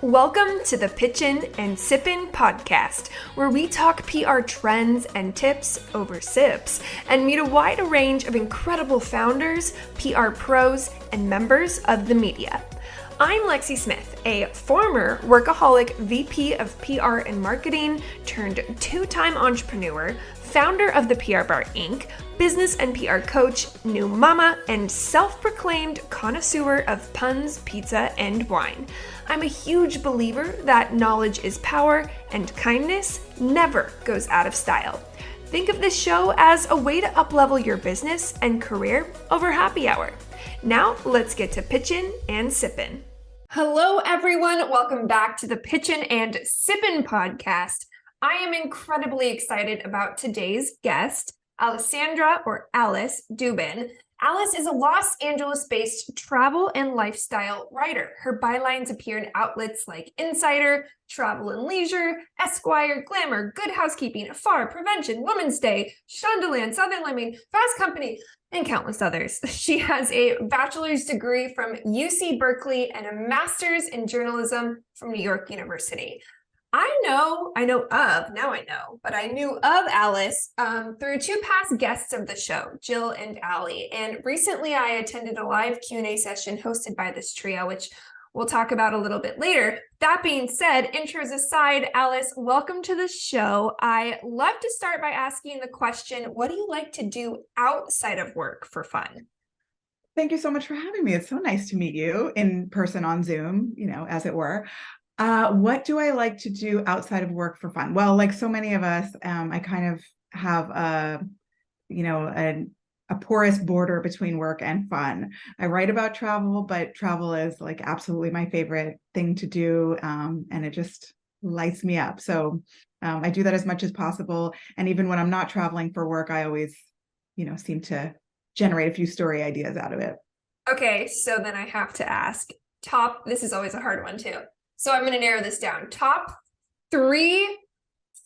Welcome to the Pitchin and Sippin podcast, where we talk PR trends and tips over sips and meet a wide range of incredible founders, PR pros, and members of the media. I'm Lexie Smith, a former workaholic VP of PR and marketing turned two-time entrepreneur, founder of the PR Bar Inc., business and PR coach, new mama, and self-proclaimed connoisseur of puns, pizza, and wine. I'm a huge believer that knowledge is power and kindness never goes out of style. Think of this show as a way to uplevel your business and career over happy hour. Now, let's get to Pitchin and Sippin. Hello, everyone. Welcome back to the Pitchin and Sippin podcast. I am incredibly excited about today's guest, Alesandra or Alice Dubin. Alice is a Los Angeles-based travel and lifestyle writer. Her bylines appear in outlets like Insider, Travel and Leisure, Esquire, Glamour, Good Housekeeping, AFAR, Prevention, Women's Day, Shondaland, Southern Living, Fast Company, and countless others. She has a bachelor's degree from UC Berkeley and a master's in journalism from New York University. I knew of Alice through two past guests of the show, Jill and Allie. And recently I attended a live Q&A session hosted by this trio, which we'll talk about a little bit later. That being said, intros aside, Alice, welcome to the show. I love to start by asking the question, what do you like to do outside of work for fun? Thank you so much for having me. It's so nice to meet you in person on Zoom, as it were. What do I like to do outside of work for fun? Well, like so many of us, I kind of have a porous border between work and fun. I write about travel, but travel is like absolutely my favorite thing to do, and it just lights me up. So I do that as much as possible. And even when I'm not traveling for work, I always, seem to generate a few story ideas out of it. Okay, so then I have to ask, this is always a hard one too. So I'm going to narrow this down. Top 3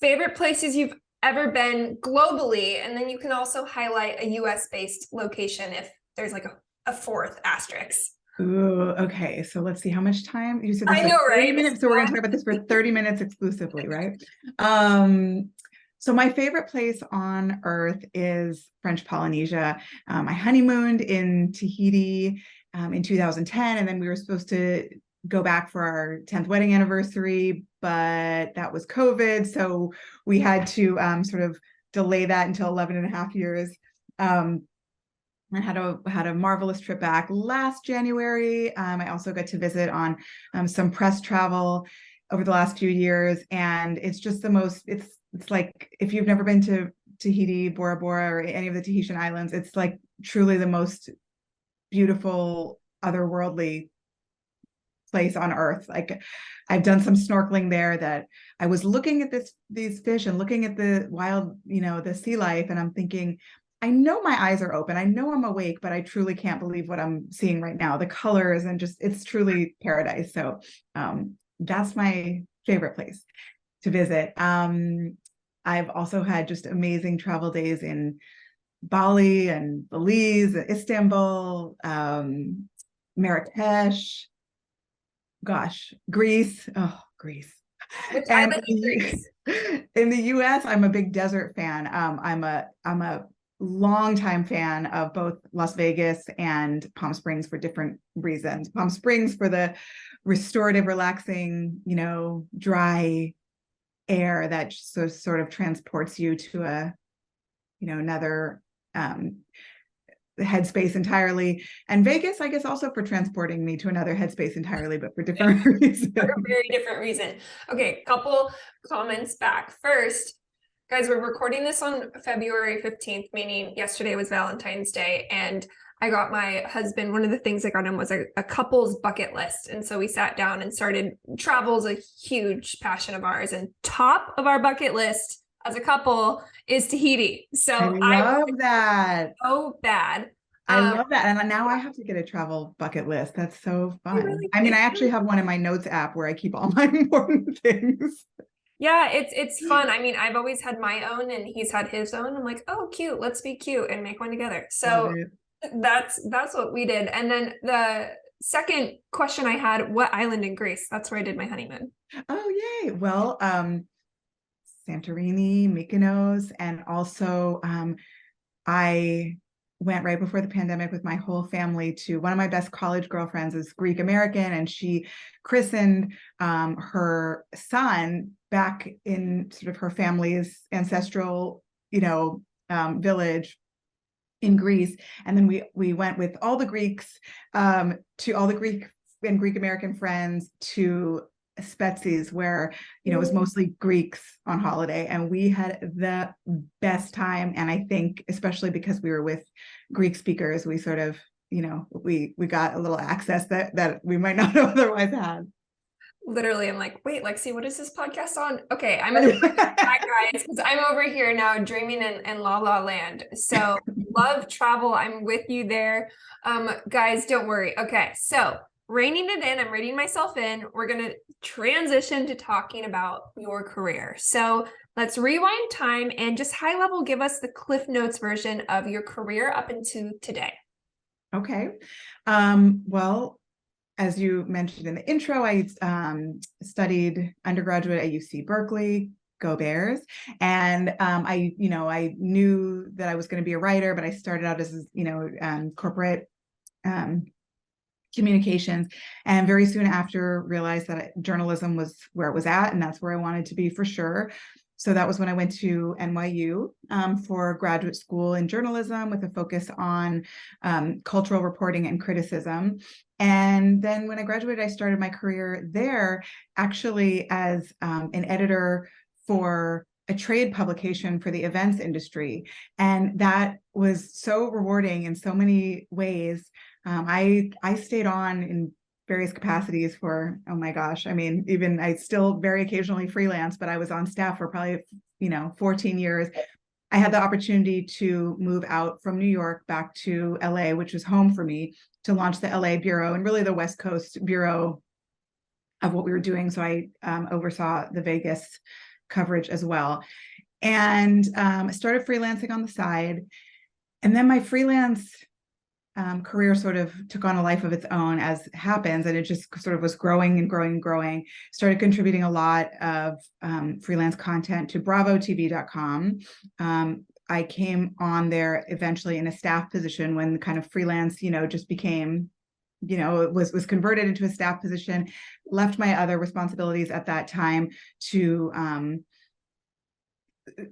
favorite places you've ever been globally, and then you can also highlight a US-based location if there's like a fourth asterisk. Ooh, okay. So let's see how much time you said. I know, right? 30 minutes. So we're going to talk about this for 30 minutes exclusively, right? So my favorite place on earth is French Polynesia. I honeymooned in Tahiti in 2010, and then we were supposed to go back for our 10th wedding anniversary, but that was COVID. So we had to sort of delay that until 11 and a half years. I had a marvelous trip back last January. I also got to visit on some press travel over the last few years. And it's just the most, it's like, if you've never been to Tahiti, Bora Bora, or any of the Tahitian islands, it's like truly the most beautiful, otherworldly place on earth. Like, I've done some snorkeling there that I was looking at these fish and looking at the wild, the sea life, and I'm thinking, I know my eyes are open, I know I'm awake, but I truly can't believe what I'm seeing right now. The colors and just, it's truly paradise. So that's my favorite place to visit. I've also had just amazing travel days in Bali and Belize, Istanbul, Marrakesh, Greece. Oh, Greece. And in the US, I'm a big desert fan. I'm a longtime fan of both Las Vegas and Palm Springs for different reasons. Palm Springs for the restorative, relaxing, dry air that sort of transports you to another headspace entirely, and Vegas, I guess, also for transporting me to another headspace entirely, but for different reasons. For a very different reason. Okay, couple comments back. First, guys, we're recording this on February 15th, meaning yesterday was Valentine's Day, and I got my husband, one of the things I got him was a couple's bucket list. And so we sat down and started. Travel's a huge passion of ours, and top of our bucket list as a couple is Tahiti. So I love that. So bad. I love that. And now I have to get a travel bucket list. That's so fun. Really I actually have one in my notes app where I keep all my important things. Yeah, it's fun. I've always had my own and he's had his own. I'm like, oh, cute. Let's be cute and make one together. So that's what we did. And then second question I had, what island in Greece? That's where I did my honeymoon. Oh, yay. Well, Santorini, Mykonos, and also I went right before the pandemic with my whole family to one of my best college girlfriends is Greek American, and she christened her son back in sort of her family's ancestral, village in Greece. And then we went with all the Greeks, to all the Greek and Greek American friends to Spetses, where it was mostly Greeks on holiday, and we had the best time. And I think especially because we were with Greek speakers, we sort of we got a little access that we might not have otherwise had. Literally, I'm like, wait, Lexie, what is this podcast on? Okay, I'm gonna bring it back, guys, because I'm over here now dreaming in La La Land. So love travel. I'm with you there. Guys, don't worry. Okay, so reining it in, I'm reining myself in. We're gonna transition to talking about your career. So let's rewind time and just high level give us the Cliff Notes version of your career up into today. Okay. Well, as you mentioned in the intro, I studied undergraduate at UC Berkeley, go Bears. And I knew that I was going to be a writer, but I started out as, corporate communications, and very soon after realized that journalism was where it was at, and that's where I wanted to be for sure. So that was when I went to NYU for graduate school in journalism with a focus on cultural reporting and criticism. And then when I graduated, I started my career there actually as an editor for a trade publication for the events industry. And that was so rewarding in so many ways. I stayed on in various capacities for, oh my gosh, I mean, even I still very occasionally freelance, but I was on staff for probably 14 years. I had the opportunity to move out from New York back to LA, which was home for me, to launch the LA bureau and really the West Coast bureau of what we were doing. So I oversaw the Vegas coverage as well, and I started freelancing on the side. And then my freelance career sort of took on a life of its own, as happens, and it just sort of was growing and growing and growing. Started contributing a lot of freelance content to bravotv.com. I came on there eventually in a staff position when kind of freelance, just became, it was converted into a staff position. Left my other responsibilities at that time to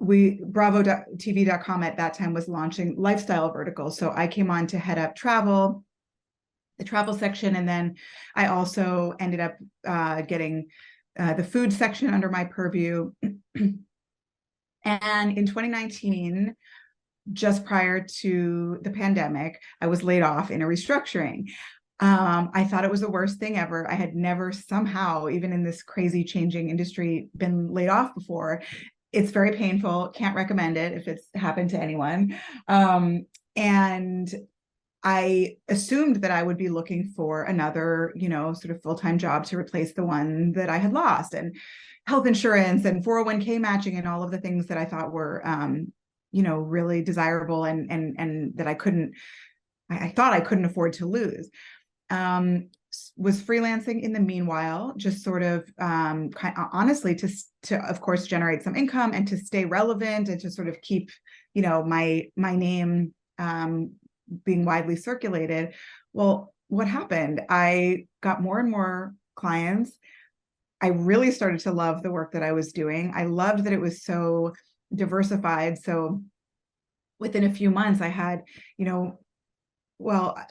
bravotv.com at that time was launching lifestyle verticals. So I came on to head up the travel section. And then I also ended up getting the food section under my purview. And in 2019, just prior to the pandemic, I was laid off in a restructuring. I thought it was the worst thing ever. I had never somehow, even in this crazy changing industry, been laid off before. It's very painful. Can't recommend it if it's happened to anyone. And I assumed that I would be looking for another, sort of full-time job to replace the one that I had lost, and health insurance and 401k matching and all of the things that I thought were, really desirable and that I thought I couldn't afford to lose. Was freelancing in the meanwhile, just sort of honestly to of course generate some income and to stay relevant and to sort of keep my name being widely circulated. Well, what happened? I got more and more clients. I really started to love the work that I was doing. I loved that it was so diversified. So within a few months I had,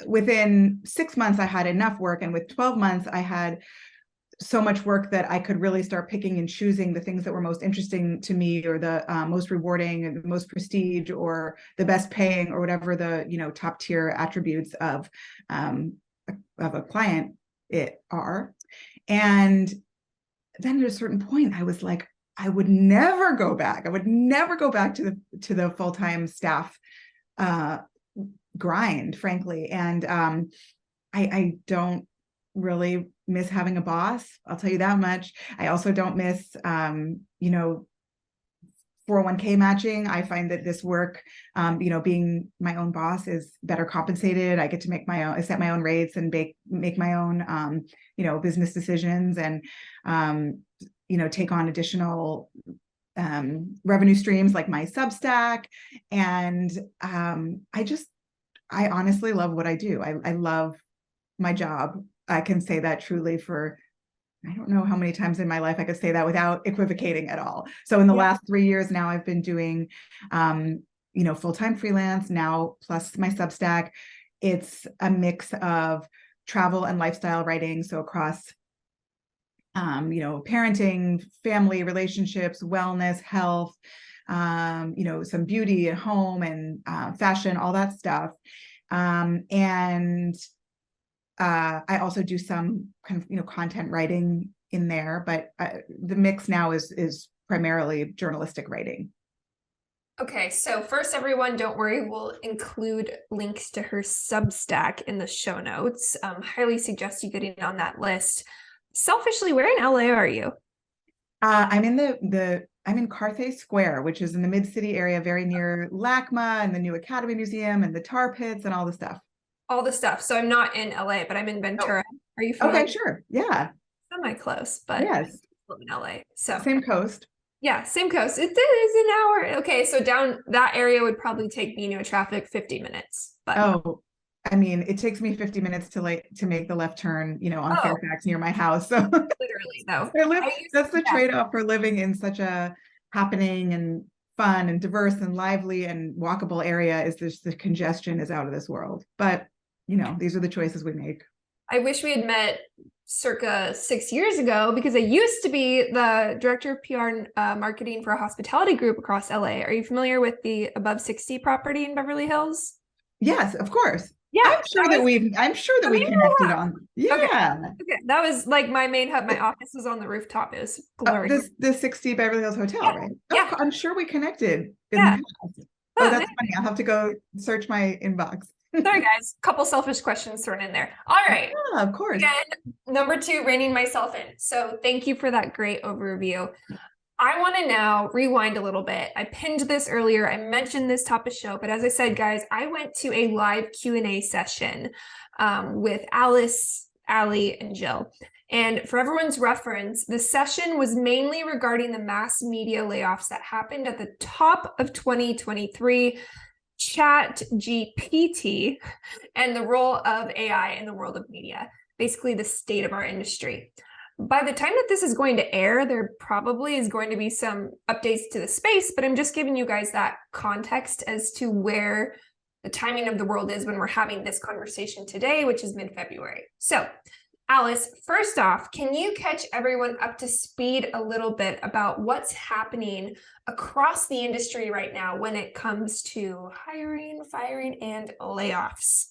within 6 months, I had enough work. And with 12 months, I had so much work that I could really start picking and choosing the things that were most interesting to me, or the most rewarding and the most prestige, or the best paying, or whatever the, top tier attributes of a client are. And then at a certain point, I was like, I would never go back. I would never go back to the full-time staff grind, frankly. And I don't really miss having a boss, I'll tell you that much. I also don't miss 401k matching. I find that this work, being my own boss is better compensated. I get to make my own, set my own rates and make my own, business decisions and, take on additional revenue streams like my Substack. And I honestly love what I do. I love my job. I can say that truly for, I don't know how many times in my life I could say that without equivocating at all. So in the last 3 years now, I've been doing, full-time freelance now, plus my Substack. It's a mix of travel and lifestyle writing. So across, parenting, family, relationships, wellness, health, some beauty at home and fashion, all that stuff. I also do some kind of, content writing in there, but the mix now is primarily journalistic writing. Okay, so first, everyone, don't worry. We'll include links to her Substack in the show notes. Highly suggest you getting on that list. Selfishly, where in LA are you? I'm in I'm in Carthay Square, which is in the Mid-City area, very near LACMA and the new Academy Museum and the tar pits and all the stuff. All the stuff. So I'm not in LA, but I'm in Ventura. Oh. Are you familiar? Okay, sure. Yeah. Semi-close, but yes. I live in LA. So same coast. Yeah, same coast. It is an hour. Okay, so down that area would probably take me, traffic 50 minutes. But it takes me 50 minutes to make the left turn, on Fairfax near my house. So literally, though. That's the trade-off for living in such a happening and fun and diverse and lively and walkable area, is just the congestion is out of this world. But these are the choices we make. I wish we had met circa 6 years ago, because I used to be the director of PR and marketing for a hospitality group across LA. Are you familiar with the Above 60 property in Beverly Hills? Yes, of course. Yeah, I'm sure that we connected on. Yeah. Okay. That was like my main hub. My office was on the rooftop. It was glorious. The 60 Beverly Hills Hotel, right? Yeah. I'm sure we connected in the past. Oh, that's funny. I'll have to go search my inbox. Sorry, guys. Couple selfish questions thrown in there. All right. Yeah, of course. Again, number 2, reining myself in. So thank you for that great overview. I want to now rewind a little bit. I pinned this earlier. I mentioned this top of show, but as I said, guys, I went to a live Q&A session with Alice, Allie, and Jill. And for everyone's reference, the session was mainly regarding the mass media layoffs that happened at the top of 2023, ChatGPT, and the role of AI in the world of media, basically the state of our industry. By the time that this is going to air, there probably is going to be some updates to the space, but I'm just giving you guys that context as to where the timing of the world is when we're having this conversation today, which is mid-February. So, Alice, first off, can you catch everyone up to speed a little bit about what's happening across the industry right now when it comes to hiring, firing, and layoffs?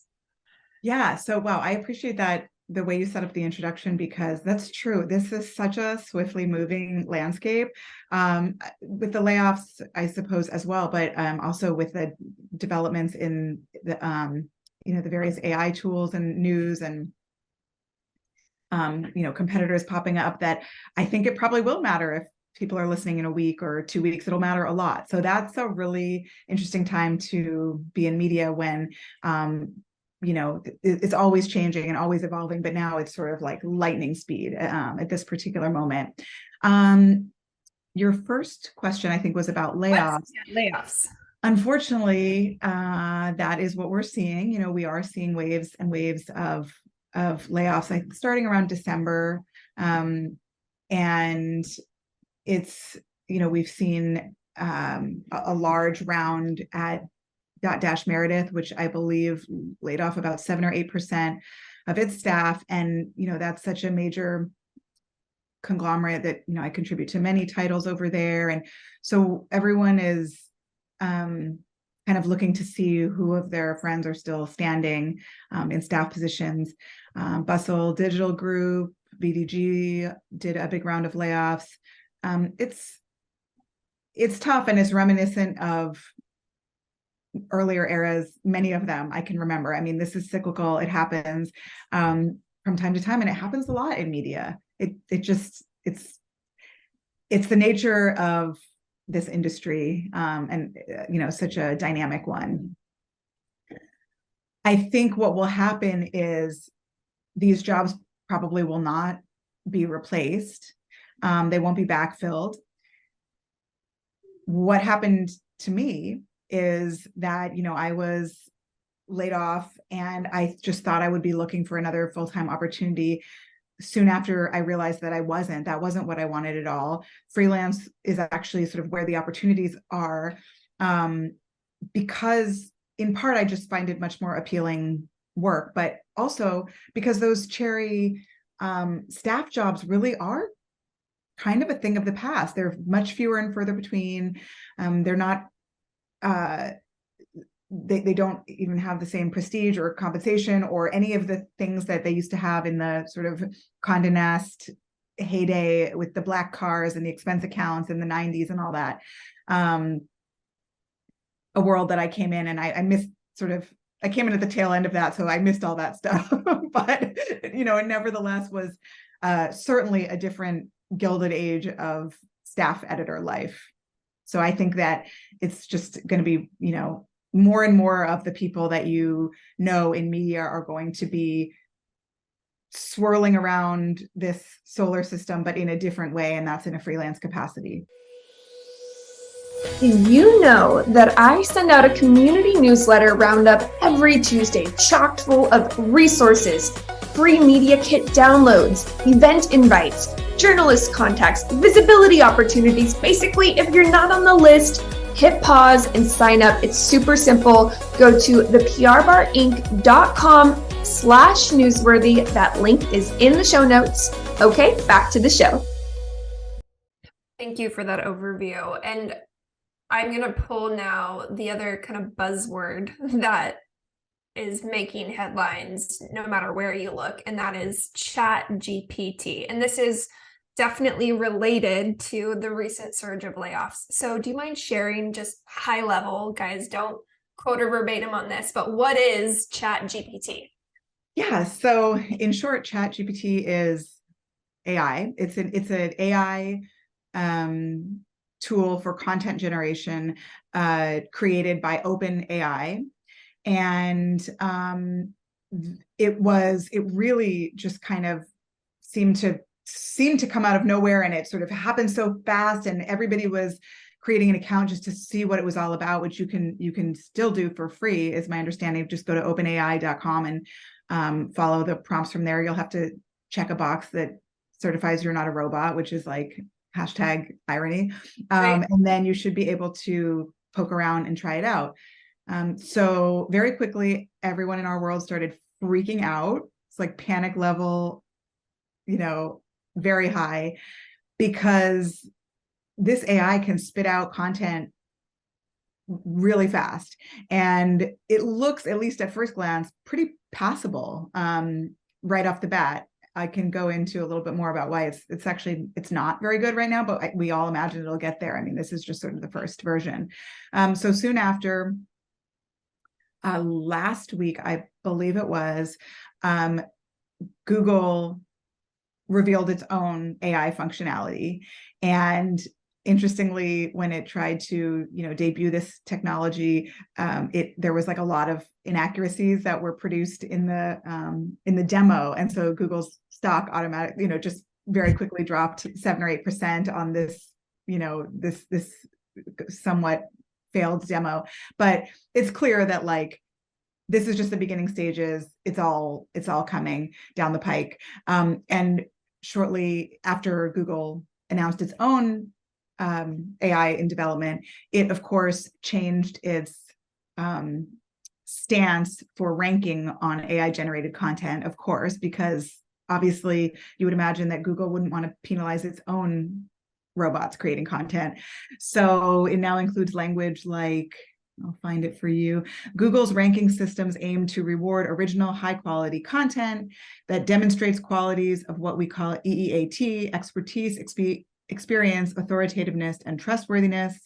Yeah, so wow, I appreciate that, the way you set up the introduction, because that's true. This is such a swiftly moving landscape, with the layoffs, I suppose, as well, but also with the developments in the the various AI tools and news and competitors popping up, that I think it probably will matter. If people are listening in a week or 2 weeks, it'll matter a lot. So that's a really interesting time to be in media, when it's always changing and always evolving, but now it's sort of like lightning speed at this particular moment. Your first question, I think, was about layoffs. Layoffs. Unfortunately, that is what we're seeing. We are seeing waves and waves of layoffs, starting around December. And it's, we've seen a large round at Dotdash Meredith, which I believe laid off about 7 or 8% of its staff. And, that's such a major conglomerate that, I contribute to many titles over there. And so everyone is kind of looking to see who of their friends are still standing in staff positions. Bustle Digital Group, BDG, did a big round of layoffs. It's tough, and it's reminiscent of earlier eras. Many of them I can remember. This is cyclical. It happens from time to time, and it happens a lot in media. It's the nature of this industry, and such a dynamic one. I think what will happen is these jobs probably will not be replaced. They won't be backfilled. What happened to me is that, I was laid off and I just thought I would be looking for another full-time opportunity. Soon after I realized that that wasn't what I wanted at all. Freelance is actually sort of where the opportunities are, because in part, I just find it much more appealing work, but also because those cherry staff jobs really are kind of a thing of the past. They're much fewer and further between. They're not, they don't even have the same prestige or compensation or any of the things that they used to have in the sort of Condé Nast heyday with the black cars and the expense accounts in the 90s and all that. A world that I came in and I missed I came in at the tail end of that, so I missed all that stuff. But, it nevertheless was certainly a different gilded age of staff editor life. So I think that it's just going to be, more and more of the people that in media are going to be swirling around this solar system, but in a different way, and that's in a freelance capacity. You know that I send out a community newsletter roundup every Tuesday, chock full of resources, free media kit downloads, event invites, journalist contacts, visibility opportunities. Basically, if you're not on the list, hit pause and sign up. It's super simple. Go to theprbarinc.com/newsworthy. That link is in the show notes. Okay, back to the show. Thank you for that overview. And I'm going to pull now the other kind of buzzword that is making headlines no matter where you look, and that is ChatGPT. And this is definitely related to the recent surge of layoffs. So do you mind sharing just high level, guys, don't quote or verbatim on this, but what is ChatGPT? Yeah, so in short, ChatGPT is AI. It's an AI tool for content generation created by OpenAI. And it really just kind of seemed to come out of nowhere, and it sort of happened so fast, and everybody was creating an account just to see what it was all about, which you can still do for free, is my understanding. Just go to openai.com and follow the prompts from there. You'll have to check a box that certifies you're not a robot, which is like #irony. Right. And then you should be able to poke around and try it out. So very quickly, everyone in our world started freaking out. It's like panic level, very high, because this AI can spit out content really fast. And it looks, at least at first glance, pretty passable right off the bat. I can go into a little bit more about why it's not very good right now, but we all imagine it'll get there. I mean, this is just sort of the first version. So soon after, last week, I believe it was, Google revealed its own AI functionality. And interestingly, when it tried to, debut this technology, there was like a lot of inaccuracies that were produced in the demo, and so Google's stock just very quickly dropped 7 or 8% on this, this somewhat failed demo. But it's clear that this is just the beginning stages. It's all coming down the pike. And shortly after Google announced its own AI in development, it of course changed its stance for ranking on AI generated content, of course, because obviously you would imagine that Google wouldn't want to penalize its own robots creating content. So it now includes language like, I'll find it for you. Google's ranking systems aim to reward original high-quality content that demonstrates qualities of what we call EEAT, expertise, experience, authoritativeness, and trustworthiness.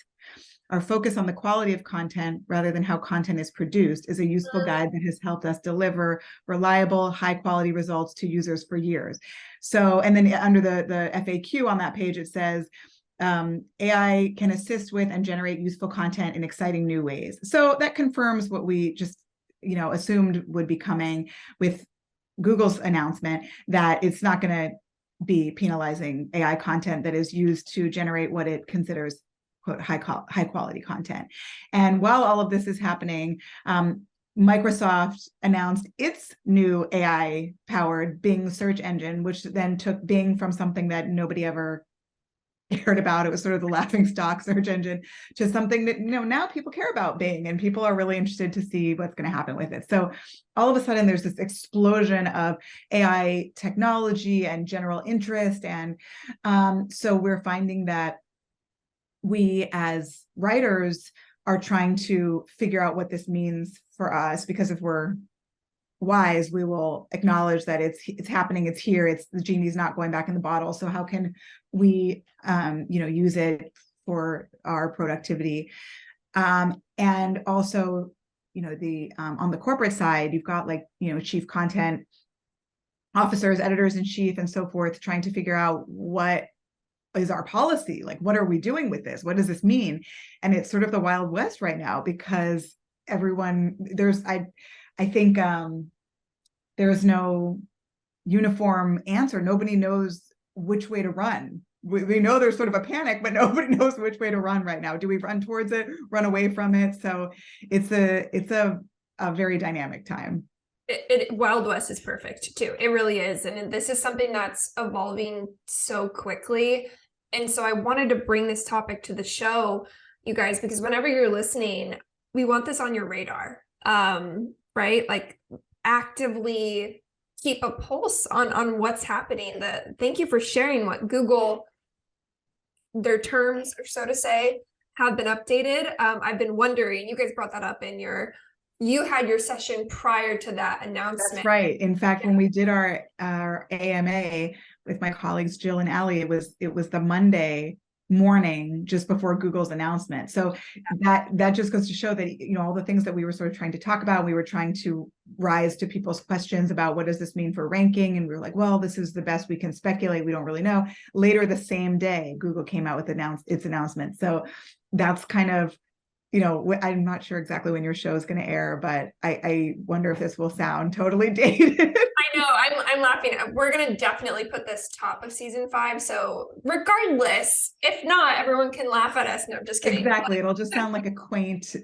Our focus on the quality of content rather than how content is produced is a useful guide that has helped us deliver reliable, high-quality results to users for years. So, and then under the FAQ on that page, it says, AI can assist with and generate useful content in exciting new ways. So that confirms what we just, assumed would be coming with Google's announcement, that it's not going to be penalizing AI content that is used to generate what it considers, quote, high quality content. And while all of this is happening, Microsoft announced its new AI-powered Bing search engine, which then took Bing from something that nobody ever cared about. It was sort of the laughing stock search engine, to something that, now people care about Bing, and people are really interested to see what's going to happen with it. So all of a sudden there's this explosion of AI technology and general interest. And so we're finding that we as writers are trying to figure out what this means for us, because if we're wise, we will acknowledge that it's happening, it's here, the genie's not going back in the bottle. So how can we use it for our productivity? And also, the on the corporate side, you've got chief content officers, editors in chief, and so forth, trying to figure out what is our policy, what are we doing with this, what does this mean? And it's sort of the Wild West right now, because I think there's no uniform answer. Nobody knows which way to run. We know there's sort of a panic, but nobody knows which way to run right now. Do we run towards it, run away from it? So it's a very dynamic time. Wild West is perfect too. It really is. And this is something that's evolving so quickly. And so I wanted to bring this topic to the show, you guys, because whenever you're listening, we want this on your radar, right? Actively keep a pulse on what's happening. Thank you for sharing what Google, their terms, or so to say, have been updated. I've been wondering, you guys brought that up in you had your session prior to that announcement. That's right. In fact, when we did our AMA with my colleagues, Jill and Allie, it was the Monday morning just before Google's announcement. So that just goes to show that, all the things that we were sort of trying to talk about, we were trying to rise to people's questions about what does this mean for ranking? And we were like, well, this is the best we can speculate. We don't really know. Later the same day, Google came out with its announcement. So that's kind of, I'm not sure exactly when your show is going to air, but I wonder if this will sound totally dated. I know, I'm laughing. We're going to definitely put this top of season 5. So regardless, if not, everyone can laugh at us. No, just kidding. Exactly. It'll just sound like a quaint,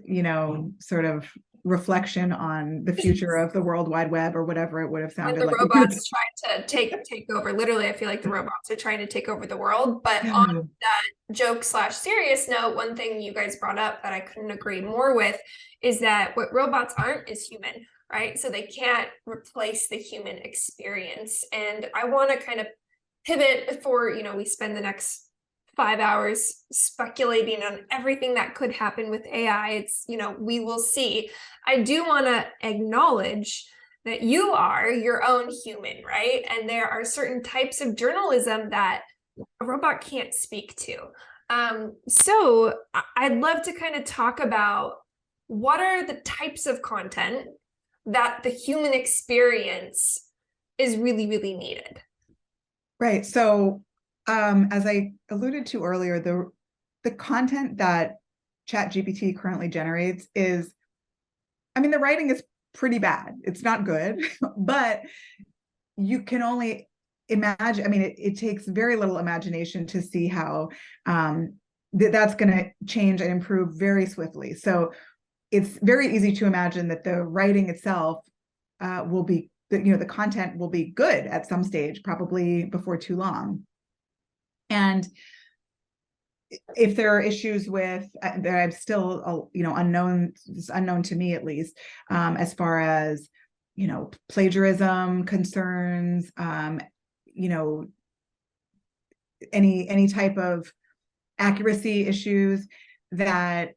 sort of reflection on the future of the World Wide Web, or whatever it would have sounded like. The robots trying to take over. Literally, I feel like the robots are trying to take over the world. But on that joke/serious note, one thing you guys brought up that I couldn't agree more with is that what robots aren't is human, right? So they can't replace the human experience. And I want to kind of pivot before, we spend the next 5 hours speculating on everything that could happen with AI. It's, we will see. I do want to acknowledge that you are your own human, right? And there are certain types of journalism that a robot can't speak to. So I'd love to kind of talk about what are the types of content that the human experience is really, really needed. Right. So as I alluded to earlier, the content that ChatGPT currently generates is, the writing is pretty bad. It's not good, but you can only imagine. It takes very little imagination to see how that's going to change and improve very swiftly. So it's very easy to imagine that the writing itself will be, the content will be good at some stage, probably before too long. And if there are issues with that, I'm still, unknown to me at least, as far as, plagiarism concerns, any type of accuracy issues, that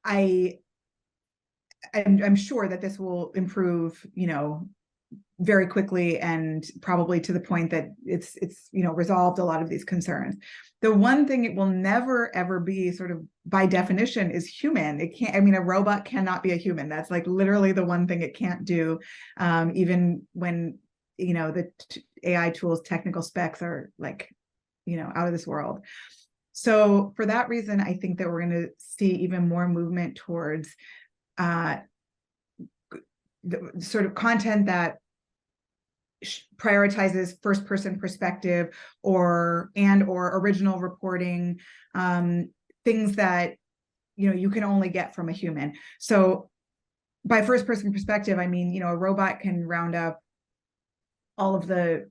I'm sure that this will improve, very quickly, and probably to the point that it's resolved a lot of these concerns. The one thing it will never ever be, sort of by definition, is human. It can't. A robot cannot be a human. That's literally the one thing it can't do. Even when the AI tools technical specs are out of this world. So for that reason, I think that we're going to see even more movement towards the sort of content that prioritizes first person perspective or original reporting, things that you can only get from a human. So by first person perspective, I mean, a robot can round up all of the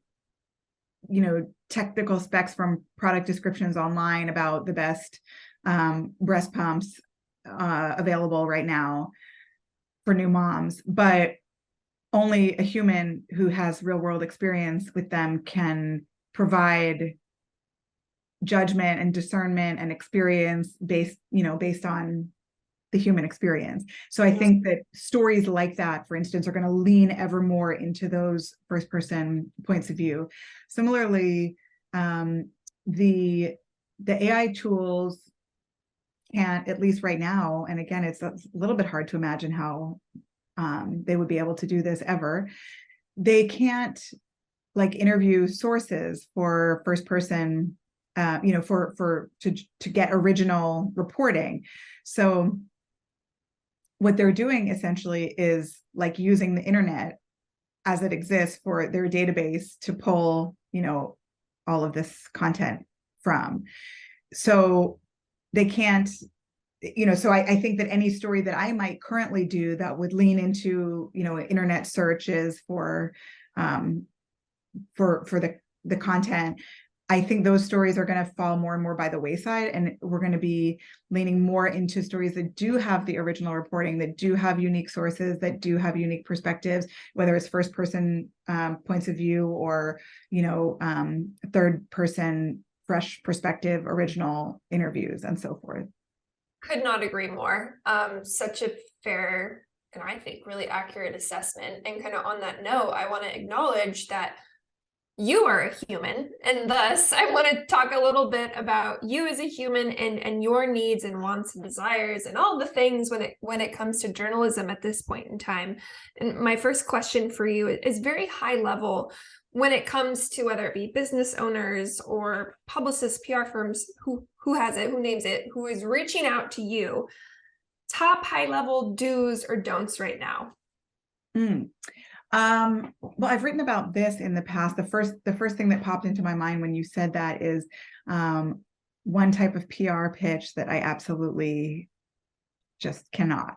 technical specs from product descriptions online about the best breast pumps available right now for new moms, but only a human who has real world experience with them can provide judgment and discernment and experience based on the human experience. So I think that stories like that, for instance, are going to lean ever more into those first person points of view. Similarly, the AI tools can't, at least right now, and again, it's a little bit hard to imagine how they would be able to do this ever. They can't interview sources for first person, to get original reporting. So what they're doing essentially is using the internet as it exists for their database to pull, all of this content from. So they can't, so I think that any story that I might currently do that would lean into, internet searches for the content, I think those stories are going to fall more and more by the wayside, and we're going to be leaning more into stories that do have the original reporting, that do have unique sources, that do have unique perspectives, whether it's first person points of view or, third person, fresh perspective, original interviews, and so forth. Could not agree more. Such a fair and I think really accurate assessment. And kind of on that note, I want to acknowledge that you are a human, and thus I want to talk a little bit about you as a human and your needs and wants and desires and all the things when it comes to journalism at this point in time. And my first question for you is very high level when it comes to whether it be business owners or publicists, PR firms, who names it, who is reaching out to you. Top high level do's or don'ts right now. Well, I've written about this in the past. The first thing that popped into my mind when you said that is one type of PR pitch that I absolutely just cannot.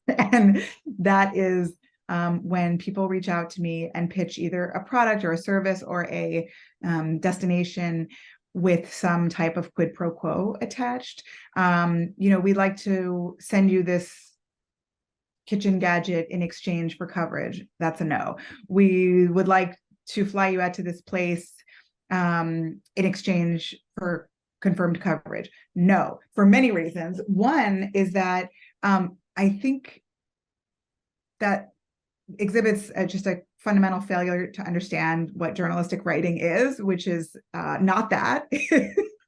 And that is when people reach out to me and pitch either a product or a service or a destination with some type of quid pro quo attached. We'd like to send you this kitchen gadget in exchange for coverage. That's a no. We would like to fly you out to this place in exchange for confirmed coverage. No, for many reasons. One is that I think that exhibits just a fundamental failure to understand what journalistic writing is, which is not that.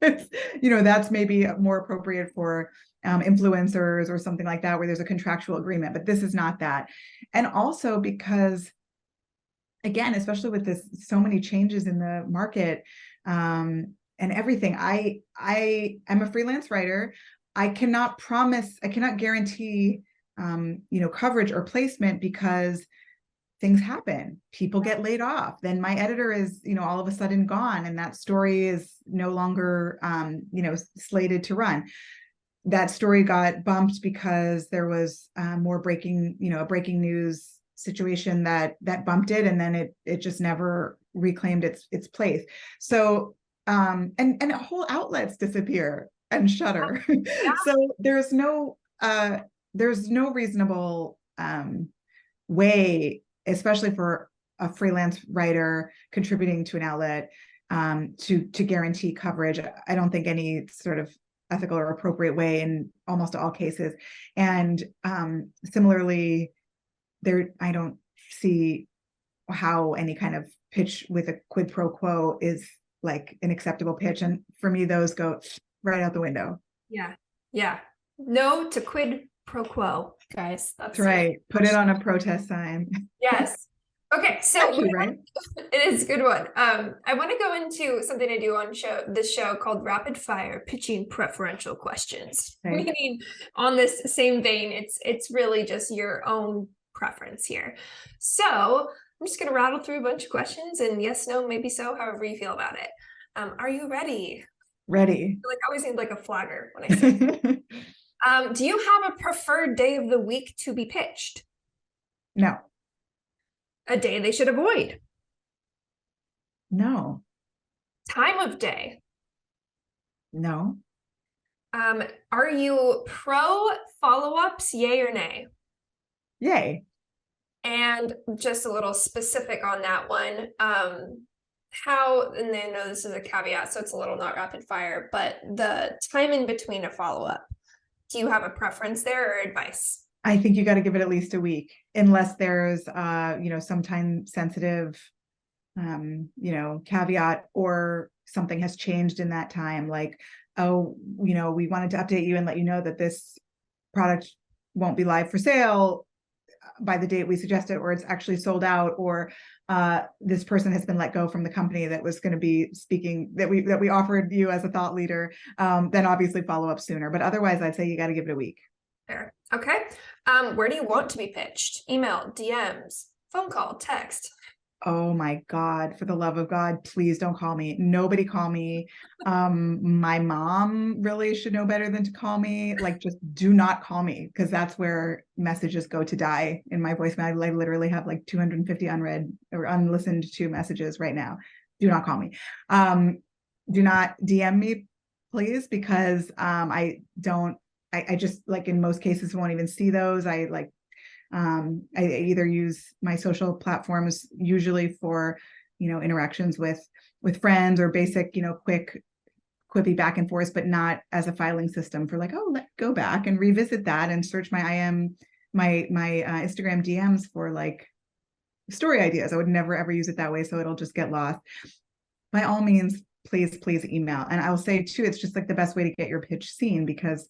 That's maybe more appropriate for influencers or something like that, where there's a contractual agreement, but this is not that. And also because, again, especially with so many changes in the market and everything, I am a freelance writer. I cannot guarantee, coverage or placement because things happen. People get laid off. Then my editor is, all of a sudden gone, and that story is no longer, slated to run. That story got bumped because there was a breaking news situation that bumped it, and then it just never reclaimed its place. So and whole outlets disappear and shutter. Yeah. So there's no reasonable way, especially for a freelance writer contributing to an outlet, to guarantee coverage. I don't think any sort of ethical or appropriate way in almost all cases. And similarly, I don't see how any kind of pitch with a quid pro quo is an acceptable pitch. And for me, those go right out the window. Yeah. No to quid pro quo, guys. That's right. Put it on a protest sign. Yes. Okay, so Actually, right? it is a good one. I want to go into something I do on this show called Rapid Fire Pitching Preferential Questions. Okay. Meaning, on this same vein, it's really just your own preference here. So I'm just gonna rattle through a bunch of questions and yes, no, maybe so, however you feel about it. Are you ready? Ready. I always need like a flagger when I say. Do you have a preferred day of the week to be pitched? No. A day they should avoid? No. Time of day? No. Are you pro follow-ups, yay or nay? Yay. And just a little specific on that one. How, and I know this is a caveat, so it's a little not rapid fire, but the time in between a follow-up, do you have a preference there or advice? I think you got to give it at least a week, unless there's, some time sensitive, caveat or something has changed in that time. Like, oh, we wanted to update you and let you know that this product won't be live for sale by the date we suggested, or it's actually sold out, or this person has been let go from the company that was going to be speaking, that we offered you as a thought leader, then obviously follow up sooner. But otherwise, I'd say you got to give it a week. Fair. Okay. Where do you want to be pitched? Email, DMs, phone call, text? Oh my God, for the love of God, please don't call me. Nobody call me. My mom really should know better than to call me. Like, just do not call me, because that's where messages go to die in my voicemail. I literally have like 250 unread or unlistened to messages right now. Do not call me. Do not DM me, please, because I just, like, in most cases won't even see those. I either use my social platforms usually for, interactions with friends or basic, quick quippy back and forth, but not as a filing system for like, oh, let's go back and revisit that and search my Instagram DMs for like story ideas. I would never ever use it that way, so it'll just get lost. By all means, please email. And I'll say too, it's just like the best way to get your pitch seen, because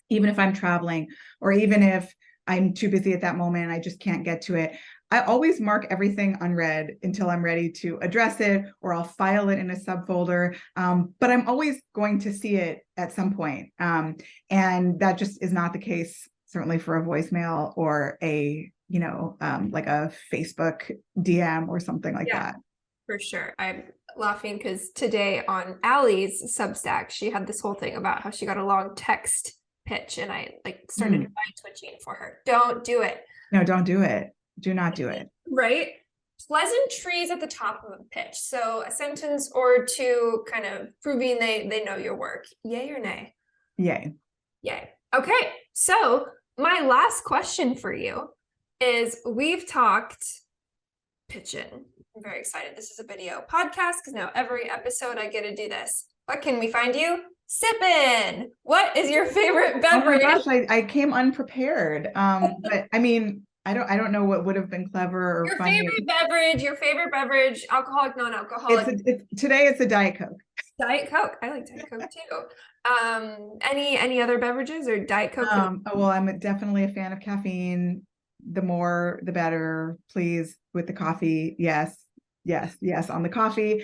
even if I'm traveling, or even if I'm too busy at that moment and I just can't get to it, I always mark everything unread until I'm ready to address it, or I'll file it in a subfolder. But I'm always going to see it at some point. And that just is not the case, certainly for a voicemail or a, like a Facebook DM or something like that. For sure. I'm laughing because today on Allie's Substack, she had this whole thing about how she got a long text pitch, and I started eye twitching for her. Don't do it. No, don't do it. Do not do it. Right? Pleasantries at the top of a pitch. So a sentence or two kind of proving they know your work. Yay or nay? Yay. Yay. Okay. So my last question for you is, we've talked pitching. I'm very excited. This is a video podcast because now every episode I get to do this. What can we find you? Sippin. What is your favorite beverage? Oh my gosh, I came unprepared. But I mean, I don't know what would have been clever or your funny. Your favorite beverage, alcoholic, non-alcoholic. Today it's a Diet Coke. Diet Coke. I like Diet Coke too. Any other beverages or Diet Coke? Well, I'm definitely a fan of caffeine. The more, the better, please, with the coffee. Yes, on the coffee.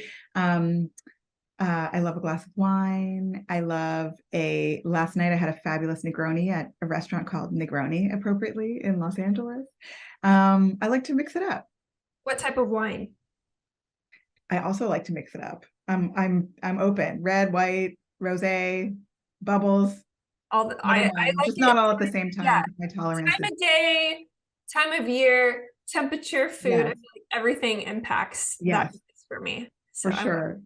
I love a glass of wine. Last night I had a fabulous Negroni at a restaurant called Negroni, appropriately, in Los Angeles. I like to mix it up. What type of wine? I also like to mix it up. I'm open. Red, white, rosé, bubbles. I like just not all at the same time. Yeah. My tolerance. Time of day, time of year, temperature, food. Yes. I feel like everything impacts that for me. So for sure.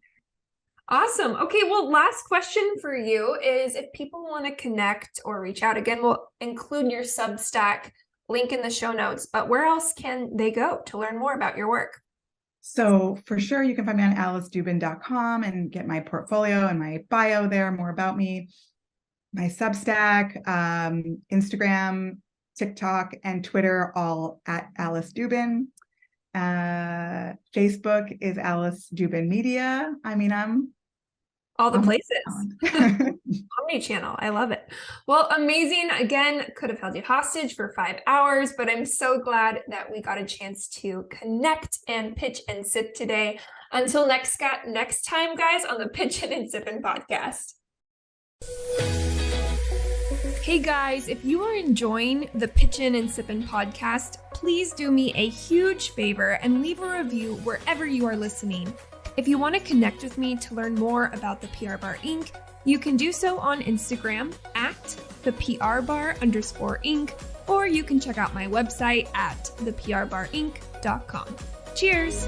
Awesome. Okay, well, last question for you is, if people want to connect or reach out, again, we'll include your Substack link in the show notes, but where else can they go to learn more about your work? So for sure, you can find me on alicedubin.com and get my portfolio and my bio there, more about me, my Substack, Instagram, TikTok, and Twitter, all at Alice Dubin. Facebook is Alice Dubin Media. I mean, All the places. Talent. Omni-channel. I love it. Well, amazing. Again, could have held you hostage for 5 hours, but I'm so glad that we got a chance to connect and pitch and sip today. Until next time, guys, on the Pitchin and Sippin podcast. Hey guys, if you are enjoying the Pitchin and Sippin podcast, please do me a huge favor and leave a review wherever you are listening. If you want to connect with me to learn more about the PR Bar Inc., you can do so on Instagram at @theprbar_inc, or you can check out my website at theprbarinc.com. Cheers!